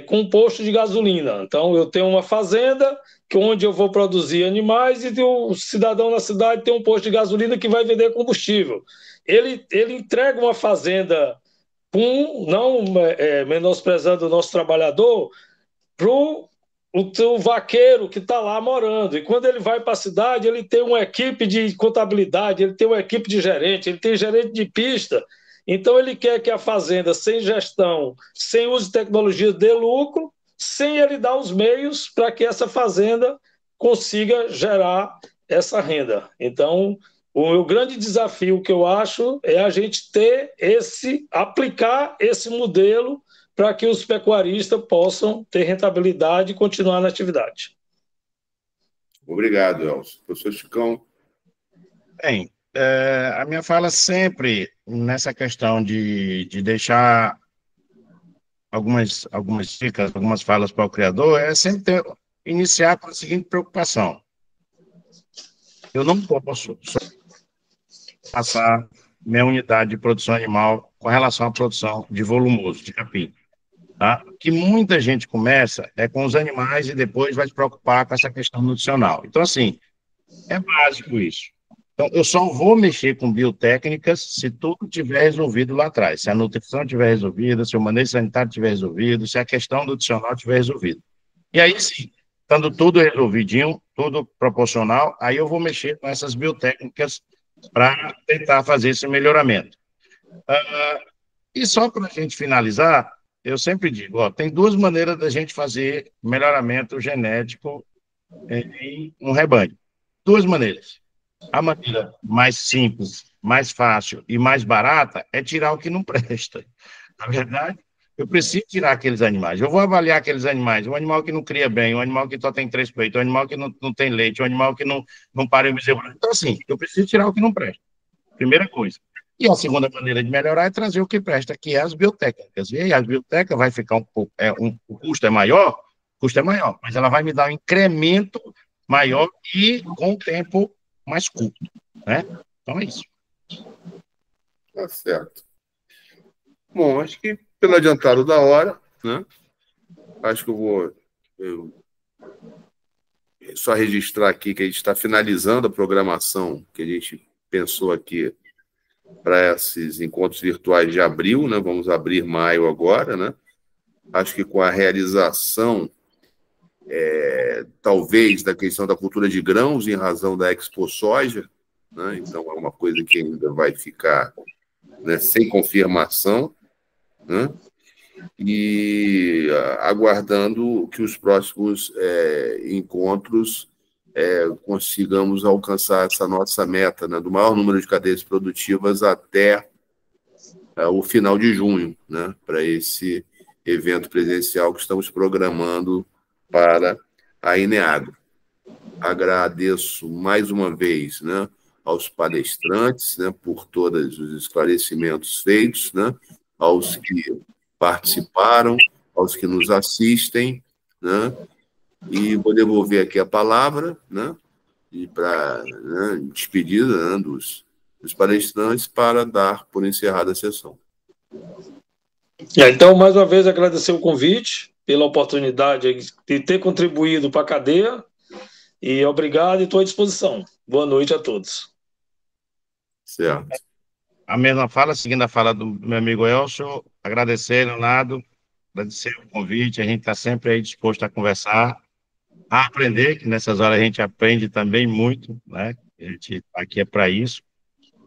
com um posto de gasolina. Então, eu tenho uma fazenda onde eu vou produzir animais e o cidadão na cidade tem um posto de gasolina que vai vender combustível. Ele entrega uma fazenda, não menosprezando o nosso trabalhador, para o vaqueiro que está lá morando. E quando ele vai para a cidade, ele tem uma equipe de contabilidade, ele tem uma equipe de gerente, ele tem gerente de pista. Então, ele quer que a fazenda, sem gestão, sem uso de tecnologia, dê lucro, sem ele dar os meios para que essa fazenda consiga gerar essa renda. Então, o meu grande desafio que eu acho é a gente aplicar esse modelo para que os pecuaristas possam ter rentabilidade e continuar na atividade. Obrigado, Elcio. Professor Chicão. Bem, a minha fala sempre nessa questão de deixar algumas dicas, algumas falas para o criador, é sempre iniciar com a seguinte preocupação. Eu não posso passar minha unidade de produção animal com relação à produção de volumoso, de capim. Tá? O que muita gente começa é com os animais e depois vai se preocupar com essa questão nutricional. Então, assim, é básico isso. Então, eu só vou mexer com biotécnicas se tudo tiver resolvido lá atrás. Se a nutrição tiver resolvida, se o manejo sanitário tiver resolvido, se a questão nutricional tiver resolvida. E aí, sim, estando tudo resolvidinho, tudo proporcional, aí eu vou mexer com essas biotécnicas para tentar fazer esse melhoramento. E só para a gente finalizar, eu sempre digo, ó, tem duas maneiras da gente fazer melhoramento genético em um rebanho. Duas maneiras. A maneira mais simples, mais fácil e mais barata é tirar o que não presta. Na verdade, eu preciso tirar aqueles animais. Eu vou avaliar aqueles animais. Um animal que não cria bem, um animal que só tem 3 peitos, um animal que não tem leite, um animal que não para em bezerro. Então, assim, eu preciso tirar o que não presta. Primeira coisa. E a segunda maneira de melhorar é trazer o que presta, que é as biotécnicas. E aí, as biotécnicas vai ficar um pouco. O custo é maior? O custo é maior, mas ela vai me dar um incremento maior e com o tempo mais curto, né? Então é isso. Tá certo. Bom, acho que pelo adiantado da hora, né? Acho que eu só registrar aqui que a gente está finalizando a programação que a gente pensou aqui para esses encontros virtuais de abril, né? Vamos abrir maio agora, né? Acho que com a realização, talvez, da questão da cultura de grãos, em razão da Expo Soja, né? Então é uma coisa que ainda vai ficar, né, sem confirmação, né? E aguardando que os próximos encontros consigamos alcançar essa nossa meta, né, do maior número de cadeias produtivas até o final de junho, né, para esse evento presencial que estamos programando para a Ineagro. Agradeço mais uma vez, né, aos palestrantes, né, por todos os esclarecimentos feitos, né, aos que participaram, aos que nos assistem, né, e vou devolver aqui a palavra, né, e para, né, despedida, né, dos palestrantes para dar por encerrada a sessão. Então, mais uma vez, agradecer o convite, pela oportunidade de ter contribuído para a cadeia, e obrigado e estou à disposição. Boa noite a todos. Certo. A mesma fala, seguindo a fala do meu amigo Elcio, agradecer, Leonardo, agradecer o convite, a gente está sempre aí disposto a conversar, a aprender, que nessas horas a gente aprende também muito, né? A gente aqui é para isso,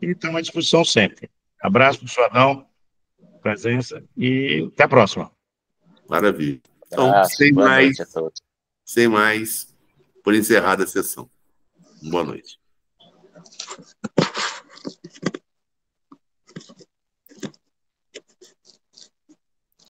e estamos à disposição sempre. Abraço para o Suadão, presença, e até a próxima. Maravilha. Então, sem mais, por encerrada a sessão. Boa noite.